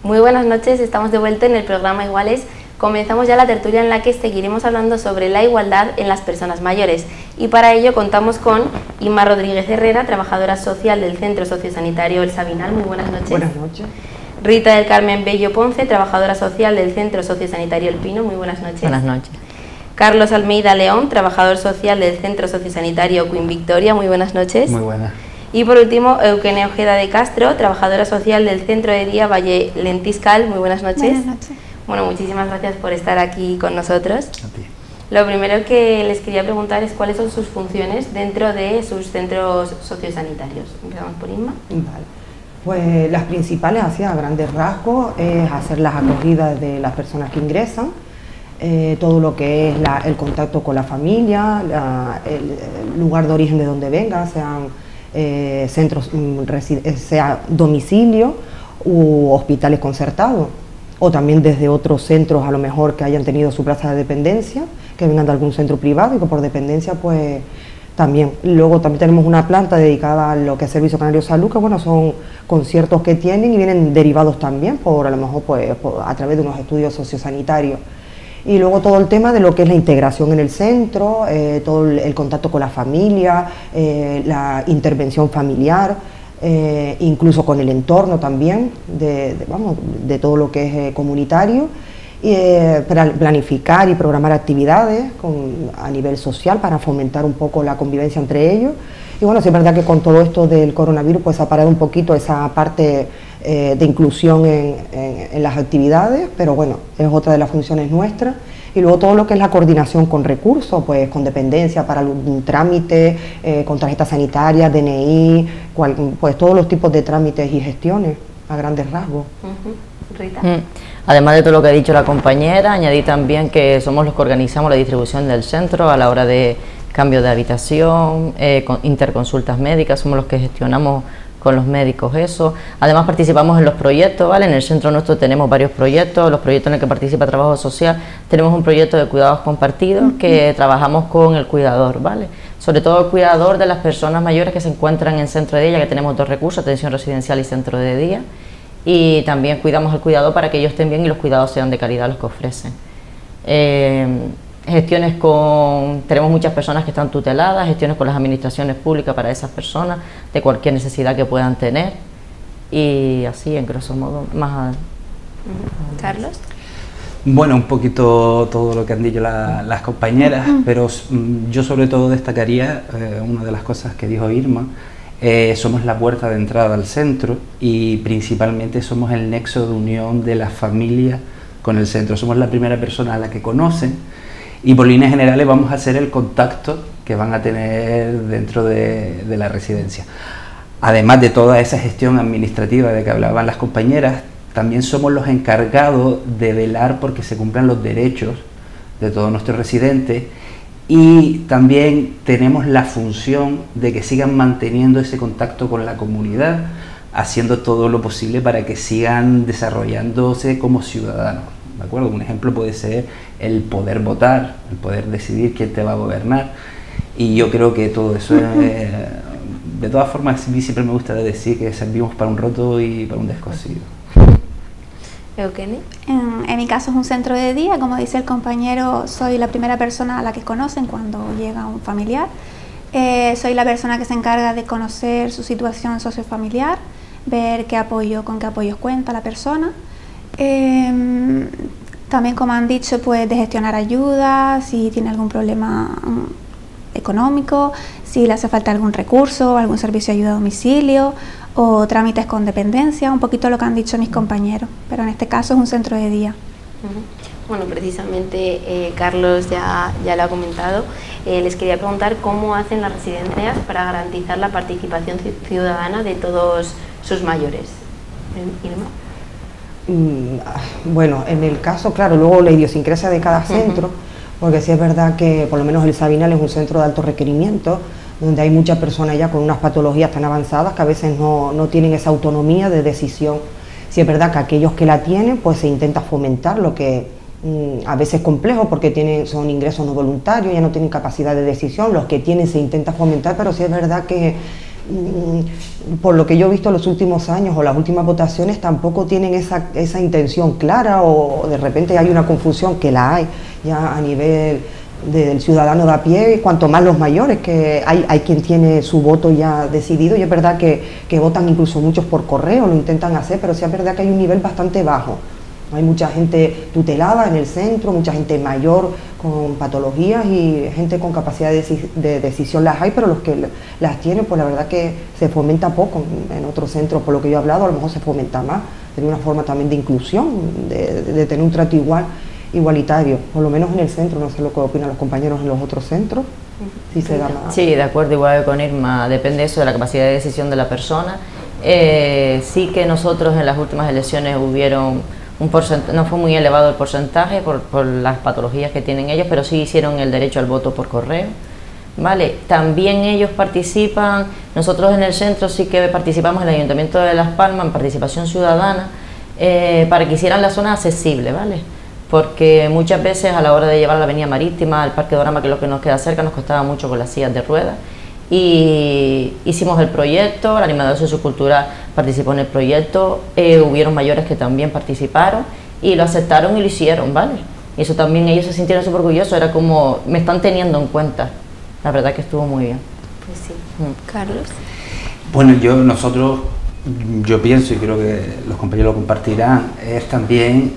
Muy buenas noches, estamos de vuelta en el programa Iguales. Comenzamos ya la tertulia en la que seguiremos hablando sobre la igualdad en las personas mayores y para ello contamos con Inma Rodríguez Herrera, trabajadora social del Centro Sociosanitario El Sabinal. Muy buenas noches. Buenas noches. Rita del Carmen Bello Ponce, trabajadora social del Centro Sociosanitario El Pino. Muy buenas noches. Buenas noches. Carlos Almeida León, trabajador social del Centro Sociosanitario Queen Victoria. Muy buenas noches. Muy buenas. Y por último, Eugenia Ojeda de Castro, trabajadora social del Centro de Día Valle Lentiscal. Muy buenas noches. Buenas noches. Bueno, muchísimas gracias por estar aquí con nosotros. A ti. Lo primero que les quería preguntar es cuáles son sus funciones dentro de sus centros sociosanitarios. Empezamos por Inma. Vale. Pues las principales, así a grandes rasgos, es hacer las acogidas de las personas que ingresan, todo lo que es el contacto con la familia, el lugar de origen de donde vengan, sean centros, sea domicilio u hospitales concertados, o también desde otros centros a lo mejor que hayan tenido su plaza de dependencia, que vengan de algún centro privado y que por dependencia pues también. Luego también tenemos una planta dedicada a lo que es Servicio Canario de Salud, que bueno, son conciertos que tienen y vienen derivados también por a lo mejor pues a través de unos estudios sociosanitarios. Y luego todo el tema de lo que es la integración en el centro, todo el contacto con la familia, la intervención familiar, incluso con el entorno también, de todo lo que es comunitario, para planificar y programar actividades a nivel social para fomentar un poco la convivencia entre ellos. Y bueno, sí es verdad que con todo esto del coronavirus pues ha parado un poquito esa parte de inclusión en las actividades, pero bueno, es otra de las funciones nuestras. Y luego todo lo que es la coordinación con recursos, pues con dependencia para un trámite, con tarjetas sanitarias, DNI, pues todos los tipos de trámites y gestiones a grandes rasgos. Rita. Además de todo lo que ha dicho la compañera, añadí también que somos los que organizamos la distribución del centro a la hora de cambio de habitación, interconsultas médicas, somos los que gestionamos con los médicos eso. Además participamos en los proyectos, ¿vale? En el centro nuestro tenemos varios proyectos, los proyectos en los que participa Trabajo Social, tenemos un proyecto de cuidados compartidos que trabajamos con el cuidador, ¿vale? Sobre todo el cuidador de las personas mayores que se encuentran en centro de día, que tenemos dos recursos, atención residencial y centro de día, y también cuidamos al cuidador para que ellos estén bien y los cuidados sean de calidad los que ofrecen. Gestiones tenemos muchas personas que están tuteladas, gestiones con las administraciones públicas para esas personas, de cualquier necesidad que puedan tener, y así en grosso modo más. Carlos. Bueno, un poquito todo lo que han dicho las compañeras, pero yo sobre todo destacaría una de las cosas que dijo Irma. Somos la puerta de entrada al centro y principalmente somos el nexo de unión de la familia con el centro. Somos la primera persona a la que conocen y por líneas generales vamos a hacer el contacto que van a tener dentro de la residencia. Además de toda esa gestión administrativa de que hablaban las compañeras, también somos los encargados de velar porque se cumplan los derechos de todos nuestros residentes y también tenemos la función de que sigan manteniendo ese contacto con la comunidad, haciendo todo lo posible para que sigan desarrollándose como ciudadanos. ¿De acuerdo? Un ejemplo puede ser el poder votar, el poder decidir quién te va a gobernar, y yo creo que todo eso de todas formas a mí siempre me gusta decir que servimos para un roto y para un descosido. Eugenia. En mi caso es un centro de día, como dice el compañero, soy la primera persona a la que conocen cuando llega un familiar. Soy la persona que se encarga de conocer su situación sociofamiliar, ver con qué apoyos cuenta la persona. También, como han dicho, pues de gestionar ayuda, si tiene algún problema económico, si le hace falta algún recurso, algún servicio de ayuda a domicilio o trámites con dependencia, un poquito lo que han dicho mis compañeros, pero en este caso es un centro de día. Bueno, precisamente Carlos ya lo ha comentado. Les quería preguntar cómo hacen las residencias para garantizar la participación ciudadana de todos sus mayores. Irma. Bueno, en el caso, claro, luego la idiosincrasia de cada centro, porque sí es verdad que por lo menos el Sabinal es un centro de alto requerimiento, donde hay muchas personas ya con unas patologías tan avanzadas que a veces no tienen esa autonomía de decisión. Sí es verdad que aquellos que la tienen, pues se intenta fomentar, lo que a veces es complejo porque son ingresos no voluntarios, ya no tienen capacidad de decisión, los que tienen se intenta fomentar, pero sí es verdad que por lo que yo he visto en los últimos años o las últimas votaciones tampoco tienen esa intención clara, o de repente hay una confusión, que la hay ya a nivel del ciudadano de a pie, cuanto más los mayores, que hay quien tiene su voto ya decidido, y es verdad que votan incluso muchos por correo, lo intentan hacer, pero sí es verdad que hay un nivel bastante bajo. Hay mucha gente tutelada en el centro, mucha gente mayor con patologías y gente con capacidad de decisión las hay, pero los que las tienen, pues la verdad que se fomenta poco. En otros centros, por lo que yo he hablado, a lo mejor se fomenta más, de una forma también de inclusión, de tener un trato igualitario, por lo menos en el centro. No sé lo que opinan los compañeros en los otros centros. Si se da más. Sí, de acuerdo, igual que con Irma, depende eso de la capacidad de decisión de la persona. Sí que nosotros en las últimas elecciones hubieron no fue muy elevado el porcentaje por las patologías que tienen ellos, pero sí hicieron el derecho al voto por correo, ¿vale? También ellos participan, nosotros en el centro sí que participamos en el Ayuntamiento de Las Palmas en participación ciudadana, para que hicieran la zona accesible, ¿vale? Porque muchas veces a la hora de llevar la avenida marítima, al Parque Dorama, que es lo que nos queda cerca, nos costaba mucho con las sillas de ruedas. Y hicimos el proyecto, el animador sociocultural participó en el proyecto, hubieron mayores que también participaron y lo aceptaron y lo hicieron, ¿vale? Y eso también ellos se sintieron súper orgullosos, era como, me están teniendo en cuenta. La verdad que estuvo muy bien. Pues sí. Carlos. Bueno, yo pienso, y creo que los compañeros lo compartirán, es también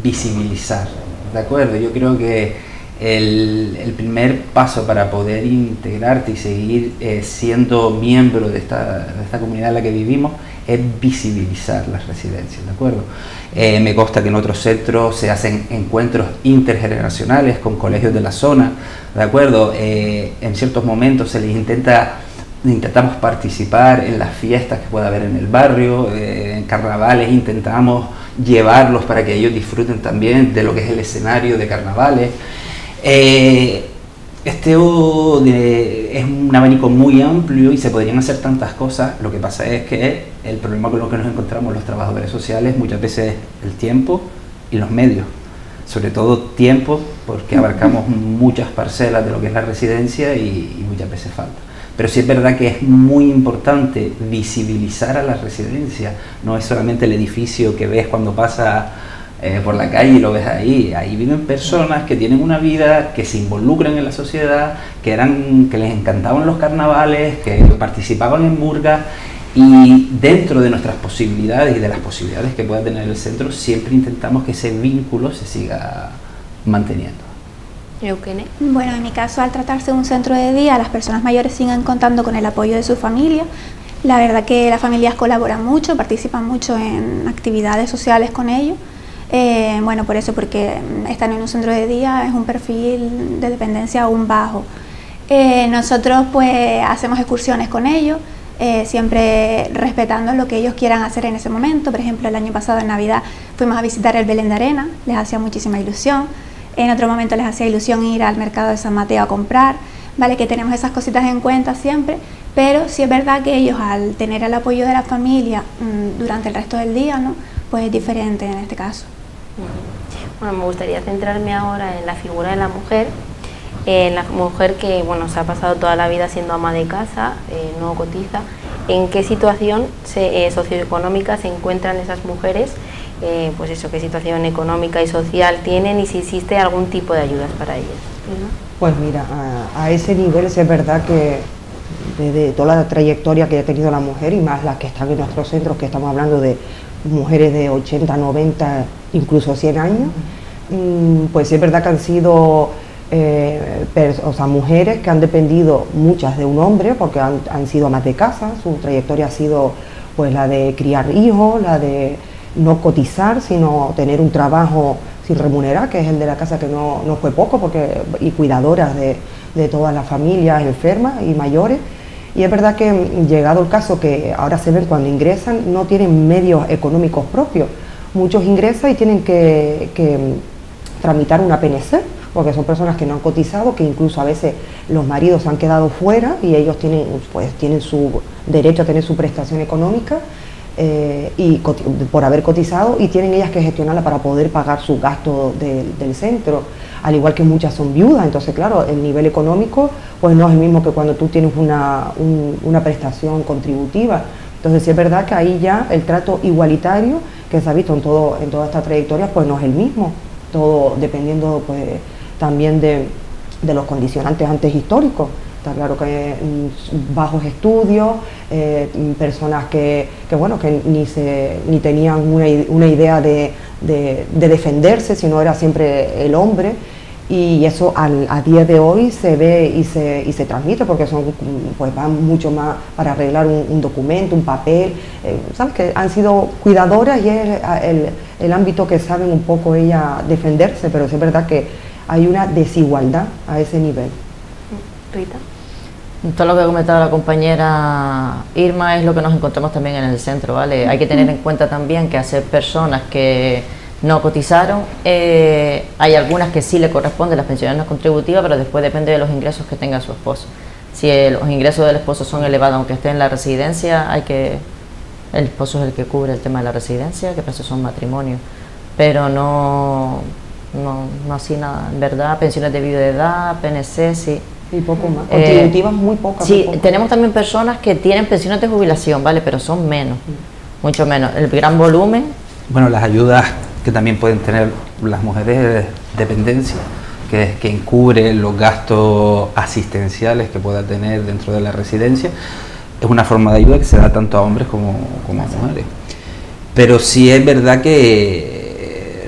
visibilizar, ¿de acuerdo? Yo creo que el primer paso para poder integrarte y seguir siendo miembro de esta comunidad en la que vivimos es visibilizar las residencias, ¿de acuerdo? Me consta que en otros centros se hacen encuentros intergeneracionales con colegios de la zona, ¿de acuerdo? En ciertos momentos intentamos participar en las fiestas que pueda haber en el barrio, en carnavales intentamos llevarlos para que ellos disfruten también de lo que es el escenario de carnavales. Es un abanico muy amplio y se podrían hacer tantas cosas. Lo que pasa es que el problema con lo que nos encontramos los trabajadores sociales muchas veces es el tiempo y los medios, sobre todo tiempo, porque abarcamos muchas parcelas de lo que es la residencia y muchas veces falta. Pero sí es verdad que es muy importante visibilizar a las residencias, no es solamente el edificio que ves cuando pasa por la calle y lo ves ahí viven personas que tienen una vida, que se involucran en la sociedad, que les encantaban los carnavales, que participaban en murgas, y dentro de nuestras posibilidades y de las posibilidades que pueda tener el centro, siempre intentamos que ese vínculo se siga manteniendo. Eukene. Bueno, en mi caso, al tratarse de un centro de día, las personas mayores siguen contando con el apoyo de su familia. La verdad que las familias colaboran mucho, participan mucho en actividades sociales con ellos. Bueno, por eso, porque estar en un centro de día es un perfil de dependencia aún bajo. Nosotros pues hacemos excursiones con ellos, siempre respetando lo que ellos quieran hacer en ese momento. Por ejemplo, el año pasado en Navidad fuimos a visitar el Belén de Arena, les hacía muchísima ilusión. En otro momento les hacía ilusión ir al mercado de San Mateo a comprar, ¿vale? Que tenemos esas cositas en cuenta siempre, pero sí es verdad que ellos, al tener el apoyo de la familia durante el resto del día, ¿no? Pues es diferente en este caso. Bueno, me gustaría centrarme ahora en la figura de la mujer que, bueno, se ha pasado toda la vida siendo ama de casa, no cotiza. ¿En qué situación socioeconómica se encuentran esas mujeres? Pues eso, qué situación económica y social tienen y si existe algún tipo de ayudas para ellas. Pues mira, a ese nivel es verdad que desde toda la trayectoria que ha tenido la mujer, y más las que están en nuestros centros, que estamos hablando de mujeres de 80, 90, incluso 100 años, pues es verdad que han sido mujeres que han dependido muchas de un hombre, porque han sido amas de casa. Su trayectoria ha sido pues la de criar hijos, la de no cotizar, sino tener un trabajo sin remunerar, que es el de la casa, que no fue poco, porque y cuidadoras de todas las familias enfermas y mayores. Y es verdad que llegado el caso que ahora se ven cuando ingresan, no tienen medios económicos propios. Muchos ingresan y tienen que tramitar una PNC, porque son personas que no han cotizado, que incluso a veces los maridos han quedado fuera y ellos tienen su derecho a tener su prestación económica por haber cotizado, y tienen ellas que gestionarla para poder pagar sus gastos del centro, al igual que muchas son viudas. Entonces claro, el nivel económico pues no es el mismo que cuando tú tienes una prestación contributiva. Entonces sí es verdad que ahí ya el trato igualitario que se ha visto en toda esta trayectoria pues no es el mismo, todo dependiendo pues también de los condicionantes antes históricos. Está claro que bajos estudios, personas que ni tenían una idea de defenderse, sino era siempre el hombre, y eso a día de hoy se ve y se transmite, porque pues van mucho más para arreglar un documento, un papel, sabes que han sido cuidadoras y es el ámbito que saben un poco ellas defenderse, pero es verdad que hay una desigualdad a ese nivel. Rita. Todo lo que ha comentado la compañera Irma es lo que nos encontramos también en el centro, ¿vale? Hay que tener en cuenta también que hacer personas que no cotizaron, hay algunas que sí le corresponden las pensiones no contributivas, pero después depende de los ingresos que tenga su esposo. Si los ingresos del esposo son elevados, aunque esté en la residencia, el esposo es el que cubre el tema de la residencia, que para eso son matrimonios, pero no así nada, en verdad, pensiones de viudedad, PNC, sí. Y poco más, contributivas muy pocas. Sí, tenemos también personas que tienen pensiones de jubilación, ¿vale? Pero son menos, mucho menos. El gran volumen. Bueno, las ayudas que también pueden tener las mujeres de dependencia, que encubre los gastos asistenciales que pueda tener dentro de la residencia, es una forma de ayuda que se da tanto a hombres como a mujeres. Pero sí es verdad que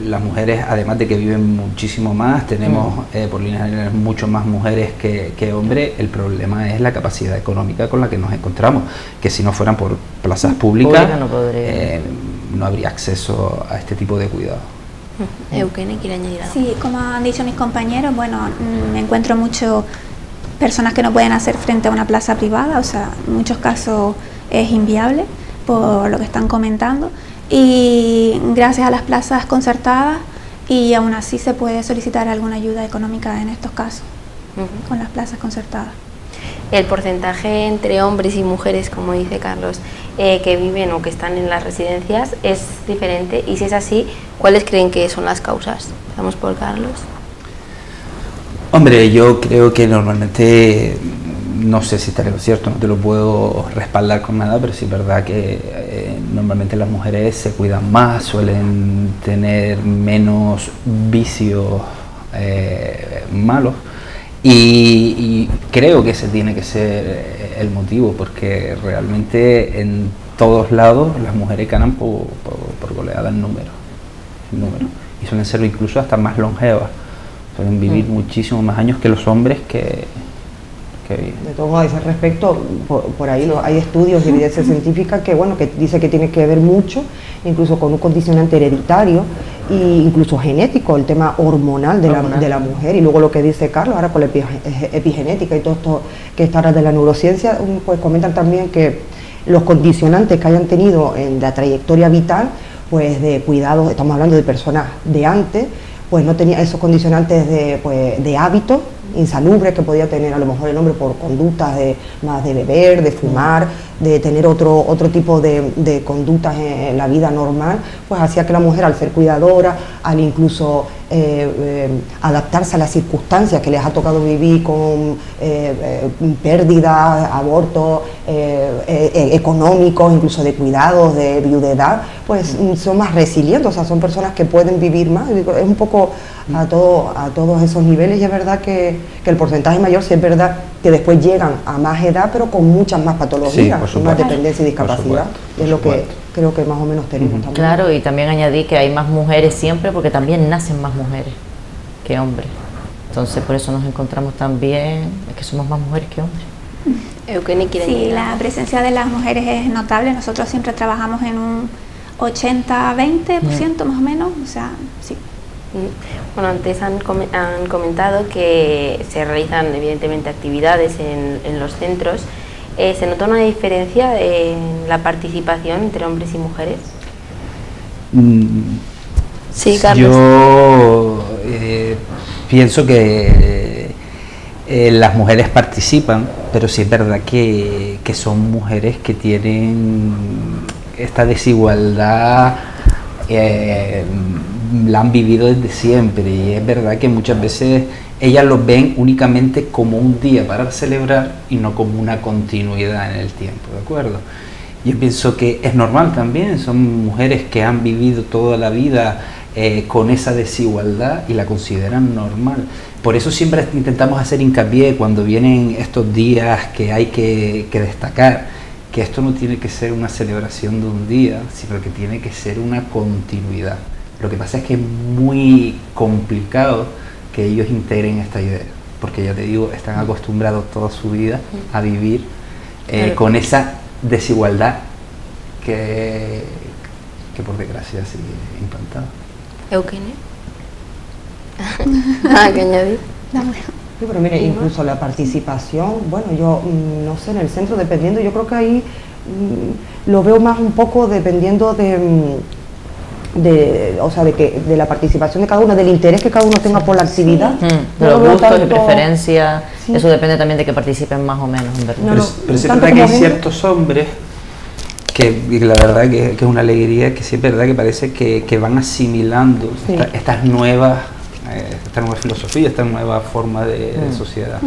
las mujeres, además de que viven muchísimo más, tenemos por línea general mucho más mujeres que hombres. El problema es la capacidad económica con la que nos encontramos, que si no fueran por plazas públicas no habría acceso a este tipo de cuidado. Eukene, ¿quiere añadir algo? Sí, como han dicho mis compañeros, bueno, me encuentro mucho personas que no pueden hacer frente a una plaza privada, o sea, en muchos casos es inviable por lo que están comentando, y gracias a las plazas concertadas, y aún así se puede solicitar alguna ayuda económica en estos casos, con las plazas concertadas. El porcentaje entre hombres y mujeres, como dice Carlos, que viven o que están en las residencias es diferente, y si es así, ¿cuáles creen que son las causas? Empezamos por Carlos. Hombre, yo creo que normalmente, no sé si estaré lo cierto, no te lo puedo respaldar con nada, pero sí es verdad que normalmente las mujeres se cuidan más, suelen tener menos vicios malos, y creo que ese tiene que ser el motivo, porque realmente en todos lados las mujeres ganan por goleada el número, y suelen ser incluso hasta más longevas, suelen vivir muchísimo más años que los hombres que viven. De todos modos, a ese respecto, por ahí hay estudios de evidencia científica que dice que tiene que ver mucho, incluso con un condicionante hereditario e incluso genético, el tema hormonal de la mujer, y luego lo que dice Carlos ahora con la epigenética y todo esto que está ahora de la neurociencia, pues comentan también que los condicionantes que hayan tenido en la trayectoria vital, pues de cuidados, estamos hablando de personas de antes, pues no tenía esos condicionantes de hábitos insalubres que podía tener a lo mejor el hombre por conductas más de beber, de fumar, de tener otro tipo de conductas en la vida normal, pues hacía que la mujer, al ser cuidadora, al incluso adaptarse a las circunstancias que les ha tocado vivir con pérdidas, abortos económicos, incluso de cuidados, de viudedad, pues son más resilientes, o sea, son personas que pueden vivir más. Es un poco a todos esos niveles, y es verdad que el porcentaje mayor, sí es verdad que después llegan a más edad, pero con muchas más patologías, sí, más dependencia y discapacidad, es lo que creo que más o menos tenemos también. Claro, y también añadí que hay más mujeres siempre, porque también nacen más mujeres que hombres, entonces por eso nos encontramos también, es que somos más mujeres que hombres. Eukene, ¿quiere Sí, añadir la algo? presencia de las mujeres es notable, nosotros siempre trabajamos en un 80-20% más o menos, o sea, sí. Bueno, antes han comentado que se realizan evidentemente actividades en los centros. ¿Se nota una diferencia en la participación entre hombres y mujeres? Sí, Carlos. Yo pienso que las mujeres participan, pero sí es verdad que son mujeres que tienen esta desigualdad, la han vivido desde siempre, y es verdad que muchas veces ellas lo ven únicamente como un día para celebrar y no como una continuidad en el tiempo, ¿de acuerdo? Yo pienso que es normal también, son mujeres que han vivido toda la vida con esa desigualdad y la consideran normal. Por eso siempre intentamos hacer hincapié cuando vienen estos días que hay que destacar que esto no tiene que ser una celebración de un día, sino que tiene que ser una continuidad. Lo que pasa es que es muy complicado que ellos integren esta idea, porque ya te digo, están acostumbrados toda su vida a vivir con esa desigualdad que por desgracia sigue implantada. Eugenia. ¿Qué añadir? Sí, pero mire, incluso la participación, bueno, yo no sé, en el centro, dependiendo, yo creo que ahí lo veo más un poco dependiendo de la participación de cada uno, del interés que cada uno tenga por la actividad. De los gustos, de preferencia, eso depende también de que participen más o menos, en verdad. Pero sí es verdad que hay ciertos hombres que la verdad que es una alegría, que sí es verdad que parece que van asimilando estas nuevas esta nueva filosofía, esta nueva forma de sociedad.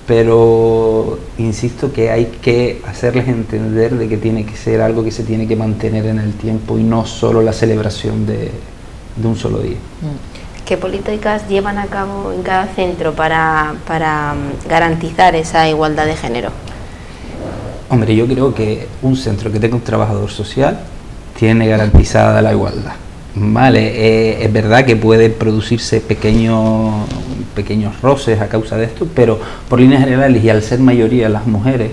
Pero insisto que hay que hacerles entender de que tiene que ser algo que se tiene que mantener en el tiempo y no solo la celebración de un solo día. ¿Qué políticas llevan a cabo en cada centro para garantizar esa igualdad de género? Hombre, yo creo que un centro que tenga un trabajador social tiene garantizada la igualdad. Vale, es verdad que puede producirse pequeños roces a causa de esto, pero por líneas generales y al ser mayoría las mujeres,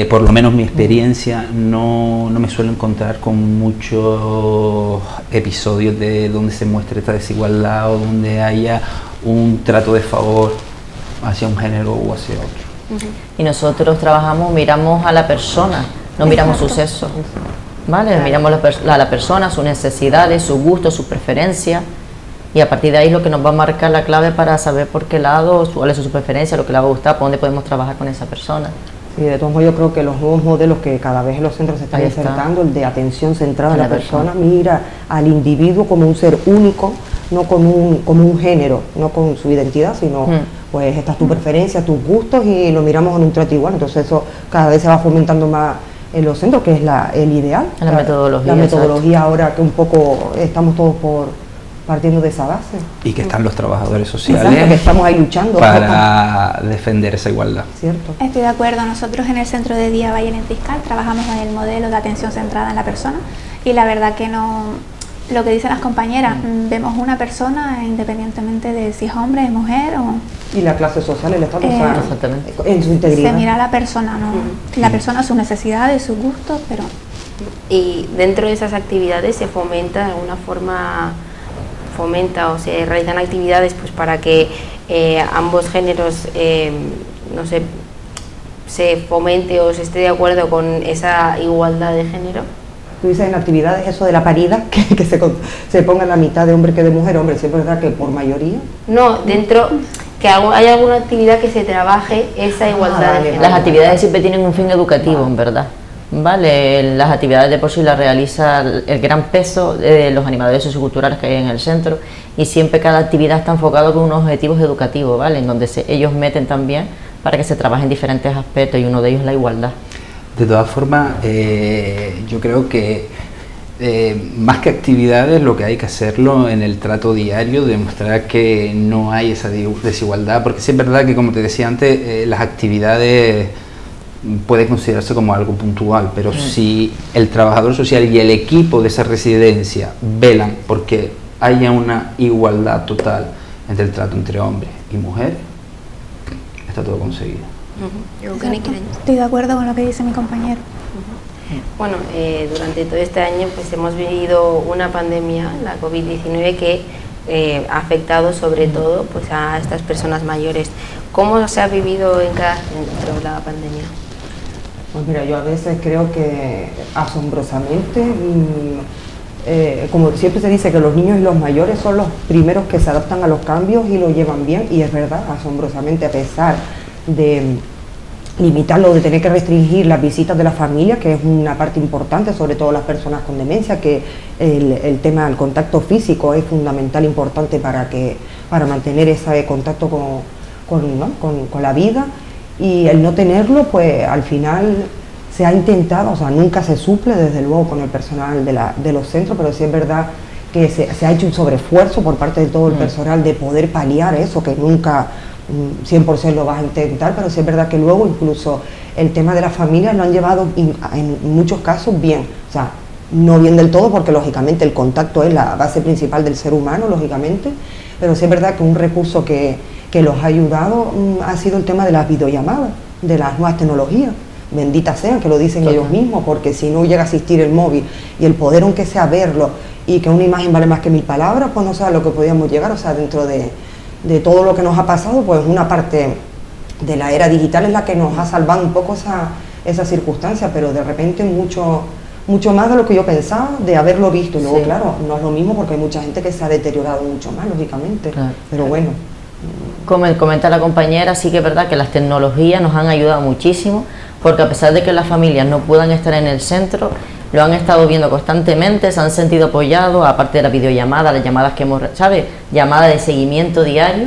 por lo menos mi experiencia, no me suelo encontrar con muchos episodios de donde se muestre esta desigualdad o donde haya un trato de favor hacia un género o hacia otro. Y nosotros miramos a la persona, no miramos su sexo. ¿Vale? Miramos a la persona, sus necesidades, sus gustos, sus preferencias, y a partir de ahí es lo que nos va a marcar la clave para saber por qué lado, cuál es su preferencia, lo que le va a gustar, por dónde podemos trabajar con esa persona. Sí, de todos modos yo creo que los nuevos modelos que cada vez en los centros se están insertando, el de atención centrada en la persona, mira al individuo como un ser único, no como un género, no con su identidad, sino pues esta es tu preferencia, tus gustos, y lo miramos en un trato igual. Entonces eso cada vez se va fomentando más en los centros, que es el ideal. La metodología. La metodología ahora que un poco estamos todos partiendo de esa base. Y que están los trabajadores sociales. Exacto, que estamos ahí luchando para defender esa igualdad. Cierto. Estoy de acuerdo. Nosotros en el Centro de Día Valle Lentiscal trabajamos en el modelo de atención centrada en la persona, y la verdad que no, lo que dicen las compañeras, vemos una persona independientemente de si es hombre, es mujer o... Y la clase social, el Estado, en su integridad. Se mira a la persona, ¿no? La persona, sus necesidades, sus gustos, pero... Y dentro de esas actividades se fomenta de alguna forma, o se realizan actividades pues para que ambos géneros, no sé, se fomente o se esté de acuerdo con esa igualdad de género. Tú dices en actividades eso de la paridad, que se ponga la mitad de hombre que de mujer. Hombre, ¿sí es verdad que por mayoría? No, dentro, que hay alguna actividad que se trabaje esa igualdad de género. Las actividades siempre tienen un fin educativo, en verdad. Vale, las actividades de por sí las realiza el gran peso de los animadores socioculturales que hay en el centro, y siempre cada actividad está enfocada con unos objetivos educativos, ¿vale? En donde ellos meten también para que se trabaje en diferentes aspectos, y uno de ellos es la igualdad. De todas formas, yo creo que más que actividades, lo que hay que hacerlo en el trato diario, demostrar que no hay esa desigualdad, porque sí es verdad que, como te decía antes, las actividades puede considerarse como algo puntual, pero si el trabajador social y el equipo de esa residencia velan porque haya una igualdad total entre el trato entre hombres y mujeres, está todo conseguido. Estoy de acuerdo con lo que dice mi compañero. Bueno, durante todo este año pues hemos vivido una pandemia, la COVID-19, que ha afectado sobre todo pues a estas personas mayores. ¿Cómo se ha vivido en cada centro la pandemia? Pues mira, yo a veces creo que asombrosamente, como siempre se dice que los niños y los mayores son los primeros que se adaptan a los cambios y lo llevan bien, y es verdad, asombrosamente, a pesar de limitarlo, de tener que restringir las visitas de la familia, que es una parte importante, sobre todo las personas con demencia, que el tema del contacto físico es fundamental, importante para mantener ese contacto con la vida, y el no tenerlo, pues al final se ha intentado, o sea, nunca se suple desde luego con el personal de los centros, pero sí es verdad que se ha hecho un sobreesfuerzo por parte de todo el personal de poder paliar eso, que nunca 100% lo vas a intentar, pero sí es verdad que luego incluso el tema de las familias lo han llevado en muchos casos bien, o sea, no bien del todo, porque lógicamente el contacto es la base principal del ser humano, lógicamente, pero sí es verdad que un recurso que los ha ayudado ha sido el tema de las videollamadas, de las nuevas tecnologías, benditas sean, que lo dicen ellos mismos, porque si no llega a existir el móvil y el poder, aunque sea verlo, y que una imagen vale más que 1000 palabras, pues no sé a lo que podíamos llegar, o sea, dentro de todo lo que nos ha pasado, pues una parte de la era digital es la que nos ha salvado un poco esa circunstancia, pero de repente mucho más de lo que yo pensaba de haberlo visto. Y luego, claro, no es lo mismo porque hay mucha gente que se ha deteriorado mucho más, lógicamente, pero bueno. Como comenta la compañera, sí que es verdad que las tecnologías nos han ayudado muchísimo, porque a pesar de que las familias no puedan estar en el centro, lo han estado viendo constantemente, se han sentido apoyados, aparte de la videollamada, las llamadas que hemos, ¿sabes? Llamadas de seguimiento diario,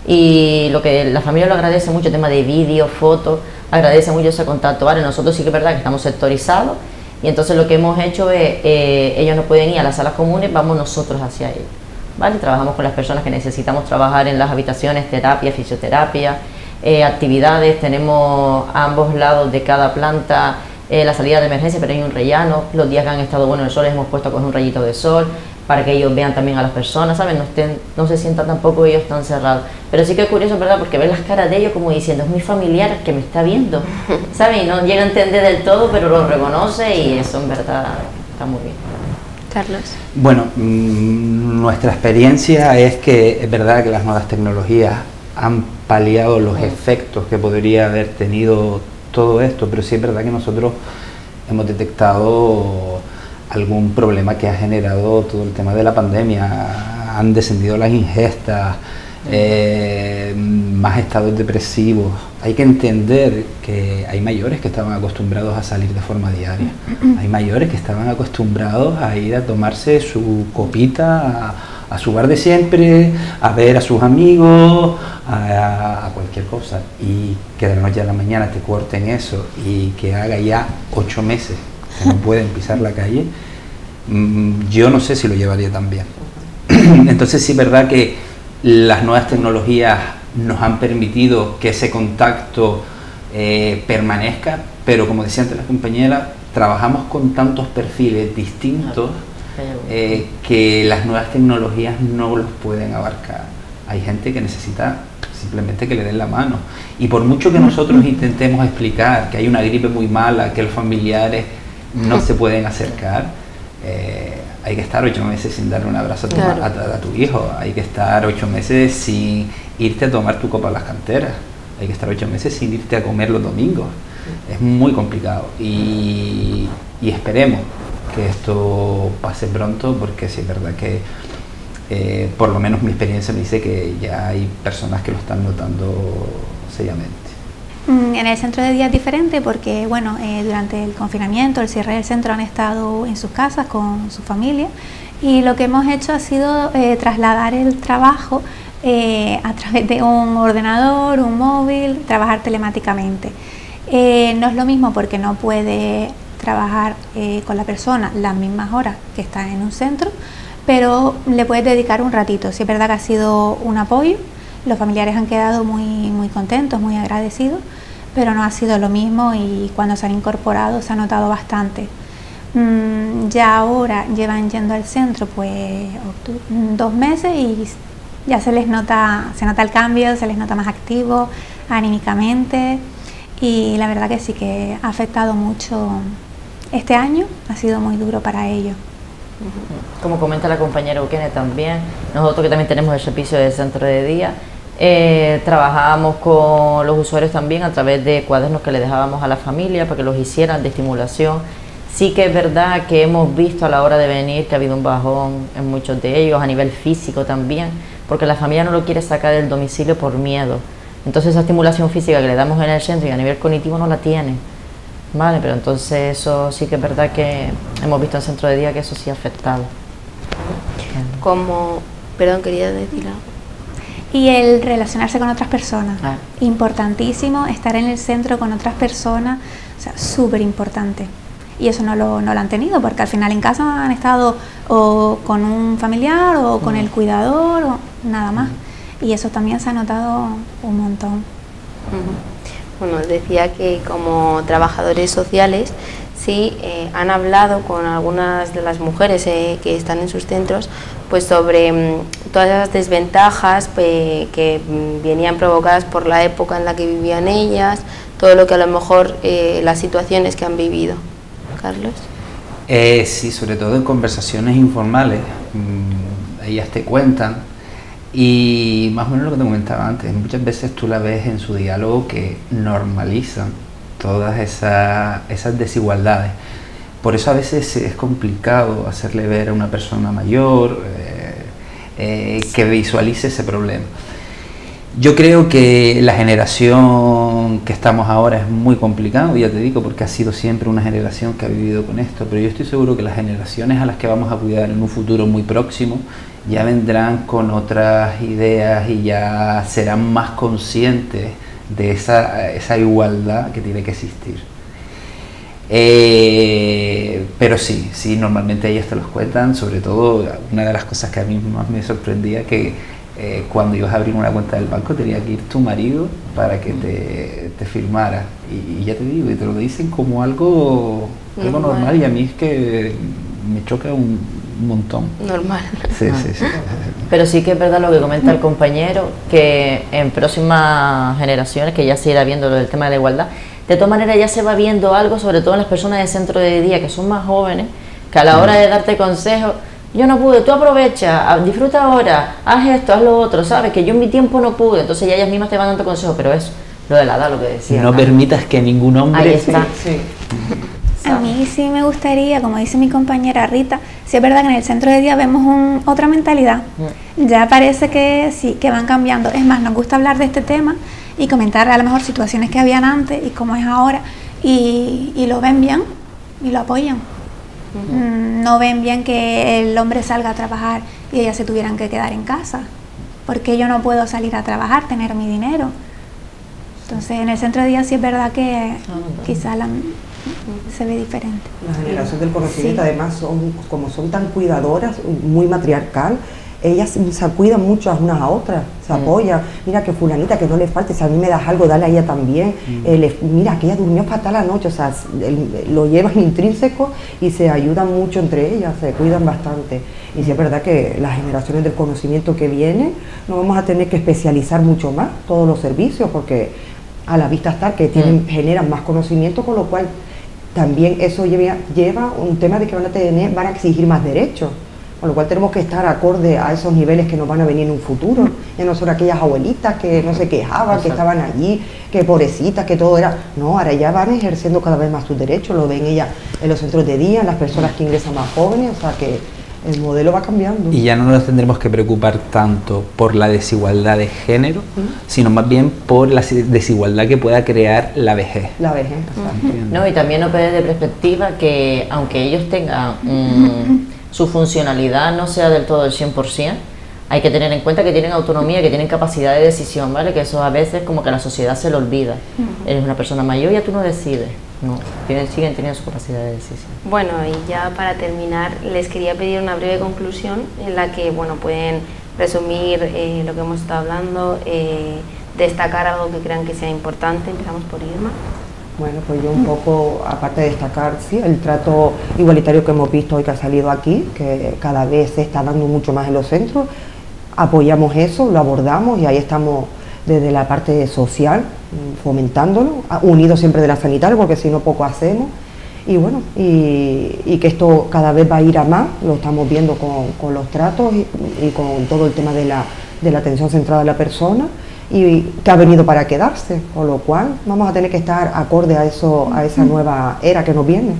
y lo que la familia lo agradece mucho, el tema de vídeo, fotos, agradece mucho ese contacto, ¿vale? Nosotros sí que es verdad que estamos sectorizados, y entonces lo que hemos hecho es, ellos no pueden ir a las salas comunes, vamos nosotros hacia ellos, ¿vale? Trabajamos con las personas que necesitamos trabajar en las habitaciones, terapia, fisioterapia, actividades, tenemos a ambos lados de cada planta la salida de emergencia, pero hay un rellano, los días que han estado buenos el sol les hemos puesto con un rayito de sol, para que ellos vean también a las personas, ¿saben? No se sientan tampoco ellos tan cerrados, pero sí que es curioso, ¿verdad? Porque ver las caras de ellos como diciendo, es mi familiar que me está viendo, ¿saben? Y no llega a entender del todo, pero lo reconoce, y eso en verdad está muy bien. Carlos. Bueno, nuestra experiencia es que es verdad que las nuevas tecnologías han paliado los efectos que podría haber tenido todo esto, pero sí es verdad que nosotros hemos detectado algún problema que ha generado todo el tema de la pandemia. Han descendido las ingestas, más estados depresivos. Hay que entender que hay mayores que estaban acostumbrados a salir de forma diaria, hay mayores que estaban acostumbrados a ir a tomarse su copita a su bar de siempre, a ver a sus amigos, a cualquier cosa, y que de la noche a la mañana te corten eso y que haga ya 8 meses que no pueden pisar la calle, yo no sé si lo llevaría tan bien. Entonces sí es verdad que las nuevas tecnologías nos han permitido que ese contacto permanezca, pero como decía antes la compañera, trabajamos con tantos perfiles distintos que las nuevas tecnologías no los pueden abarcar. Hay gente que necesita simplemente que le den la mano, y por mucho que nosotros intentemos explicar que hay una gripe muy mala, que los familiares no se pueden acercar, hay que estar 8 meses sin darle un abrazo a tu hijo, hay que estar 8 meses sin irte a tomar tu copa a las canteras, hay que estar 8 meses sin irte a comer los domingos. Es muy complicado, y esperemos que esto pase pronto, porque sí es verdad que por lo menos mi experiencia me dice que ya hay personas que lo están notando seriamente. En el centro de día es diferente porque, bueno, durante el confinamiento, el cierre del centro, han estado en sus casas con su familia, y lo que hemos hecho ha sido trasladar el trabajo a través de un ordenador, un móvil, trabajar telemáticamente. No es lo mismo porque no puede trabajar con la persona las mismas horas que está en un centro, pero le puedes dedicar un ratito. Sí es verdad que ha sido un apoyo, los familiares han quedado muy contentos, muy agradecidos, pero no ha sido lo mismo, y cuando se han incorporado se ha notado bastante. Ya ahora llevan yendo al centro pues 2 meses y ya se nota el cambio, se les nota más activos anímicamente, y la verdad que sí que ha afectado mucho. Este año ha sido muy duro para ellos. Como comenta la compañera Eukene también, nosotros que también tenemos el servicio del centro de día, trabajábamos con los usuarios también a través de cuadernos que le dejábamos a la familia para que los hicieran de estimulación. Sí que es verdad que hemos visto a la hora de venir que ha habido un bajón en muchos de ellos, a nivel físico también, porque la familia no lo quiere sacar del domicilio por miedo. Entonces esa estimulación física que le damos en el centro y a nivel cognitivo no la tienen. Vale, pero entonces eso sí que es verdad que hemos visto en el centro de día que eso sí ha afectado. Perdón, quería decir algo. Y el relacionarse con otras personas, Ah. importantísimo, estar en el centro con otras personas, o sea, súper importante. Y eso no lo han tenido, porque al final en casa han estado o con un familiar o con el cuidador o nada más. Y eso también se ha notado un montón. Bueno, decía que como trabajadores sociales sí han hablado con algunas de las mujeres que están en sus centros pues sobre todas las desventajas que venían provocadas por la época en la que vivían ellas, todo lo que a lo mejor las situaciones que han vivido. Carlos. Sí, sobre todo en conversaciones informales, ellas te cuentan y más o menos lo que te comentaba antes, muchas veces tú la ves en su diálogo que normalizan todas esas desigualdades. Por eso a veces es complicado hacerle ver a una persona mayor que visualice ese problema. Yo creo que la generación que estamos ahora es muy complicado, ya te digo, porque ha sido siempre una generación que ha vivido con esto, pero yo estoy seguro que las generaciones a las que vamos a cuidar en un futuro muy próximo ya vendrán con otras ideas y ya serán más conscientes de esa igualdad que tiene que existir. Pero sí, normalmente ellas te los cuentan, sobre todo una de las cosas que a mí más me sorprendía que cuando ibas a abrir una cuenta del banco tenía que ir tu marido para que te firmara y ya te digo, y te lo dicen como algo normal y a mí es que me choca un montón. Normal. Sí. Pero sí que es verdad lo que comenta el compañero, que en próximas generaciones, que ya se irá viendo lo del tema de la igualdad, de todas maneras ya se va viendo algo, sobre todo en las personas de centro de día, que son más jóvenes, que a la hora de darte consejos, yo no pude, tú aprovecha, disfruta ahora, haz esto, haz lo otro, sabes que yo en mi tiempo no pude, entonces ya ellas mismas te van dando consejos, pero eso, lo de la edad, lo que decía. No permitas que ningún hombre... Ahí está. Sí. A mí sí me gustaría, como dice mi compañera Rita, sí es verdad que en el centro de día vemos otra mentalidad. Ya parece que sí, que van cambiando. Es más, nos gusta hablar de este tema y comentar a lo mejor situaciones que habían antes y cómo es ahora, y lo ven bien y lo apoyan. No ven bien que el hombre salga a trabajar y ellas se tuvieran que quedar en casa, porque yo no puedo salir a trabajar, tener mi dinero. Entonces en el centro de día sí es verdad que quizá se ve diferente. La generación del conocimiento, Sí. además, como son tan cuidadoras, muy matriarcal, ellas se cuidan mucho las unas a otras, se apoyan. Mira que fulanita, que no le falte, si a mí me das algo, dale a ella también. Mira que ella durmió fatal anoche, o sea, lo llevan intrínseco y se ayudan mucho entre ellas, se cuidan bastante. Y sí es verdad que las generaciones del conocimiento que vienen, nos vamos a tener que especializar mucho más todos los servicios, porque a la vista está que generan más conocimiento, con lo cual también eso lleva un tema de que van a exigir más derechos, con lo cual tenemos que estar acorde a esos niveles que nos van a venir en un futuro. Ya no son aquellas abuelitas que no se quejaban, que estaban allí, que pobrecitas, que todo era... No, ahora ya van ejerciendo cada vez más sus derechos, lo ven ellas en los centros de día, en las personas que ingresan más jóvenes, o sea que el modelo va cambiando. Y ya no nos tendremos que preocupar tanto por la desigualdad de género, sino más bien por la desigualdad que pueda crear la vejez. La vejez. No, y también no perder de perspectiva que aunque ellos tengan su funcionalidad no sea del todo el 100%, hay que tener en cuenta que tienen autonomía, que tienen capacidad de decisión, ¿vale? Que eso a veces como que a la sociedad se le olvida. Eres una persona mayor y ya tú no decides, no, siguen teniendo su capacidad de decisión. Bueno, y ya para terminar, les quería pedir una breve conclusión en la que, bueno, pueden resumir lo que hemos estado hablando, destacar algo que crean que sea importante. Empezamos por Irma. Bueno, pues yo un poco, aparte de destacar, sí, el trato igualitario que hemos visto hoy que ha salido aquí, que cada vez se está dando mucho más en los centros, apoyamos eso, lo abordamos y ahí estamos desde la parte social, fomentándolo, unidos siempre de la sanitaria, porque si no poco hacemos. y bueno, y que esto cada vez va a ir a más, lo estamos viendo con los tratos y con todo el tema de la atención centrada a la persona, y que ha venido para quedarse, con lo cual vamos a tener que estar acorde a esa nueva era que nos viene.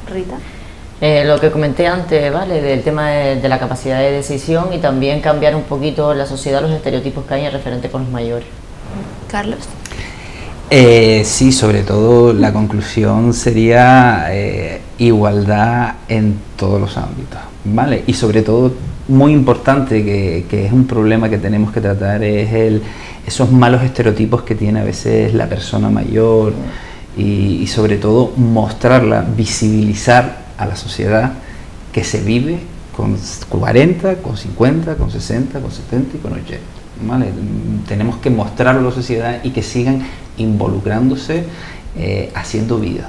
Rita. Lo que comenté antes, ¿vale? Del tema de la capacidad de decisión y también cambiar un poquito en la sociedad los estereotipos que hay en referente con los mayores. Carlos. Sí, sobre todo la conclusión sería igualdad en todos los ámbitos, ¿vale? Y sobre todo, muy importante, que es un problema que tenemos que tratar, es esos malos estereotipos que tiene a veces la persona mayor y sobre todo mostrarla, visibilizar a la sociedad que se vive con 40, con 50, con 60, con 70 y con 80. ¿Vale? Tenemos que mostrarlo a la sociedad y que sigan involucrándose, haciendo vida,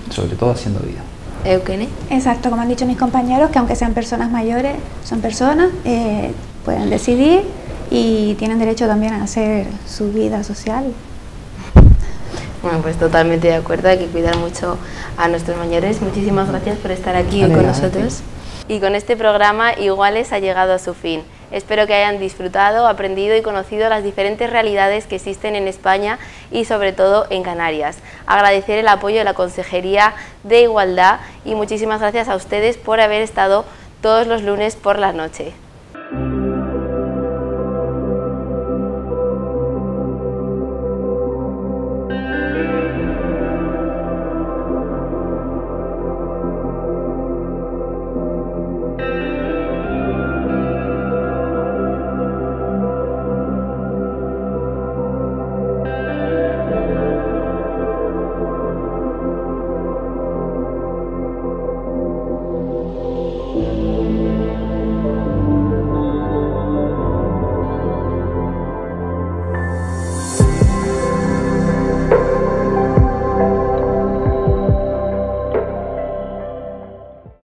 sobre todo haciendo vida. Eukene. Exacto, como han dicho mis compañeros, que aunque sean personas mayores, son personas, pueden decidir y tienen derecho también a hacer su vida social. Bueno, pues totalmente de acuerdo, hay que cuidar mucho a nuestros mayores. Muchísimas gracias por estar aquí hoy con nosotros. Y con este programa Iguales ha llegado a su fin. Espero que hayan disfrutado, aprendido y conocido las diferentes realidades que existen en España y sobre todo en Canarias. Agradecer el apoyo de la Consejería de Igualdad y muchísimas gracias a ustedes por haber estado todos los lunes por la noche.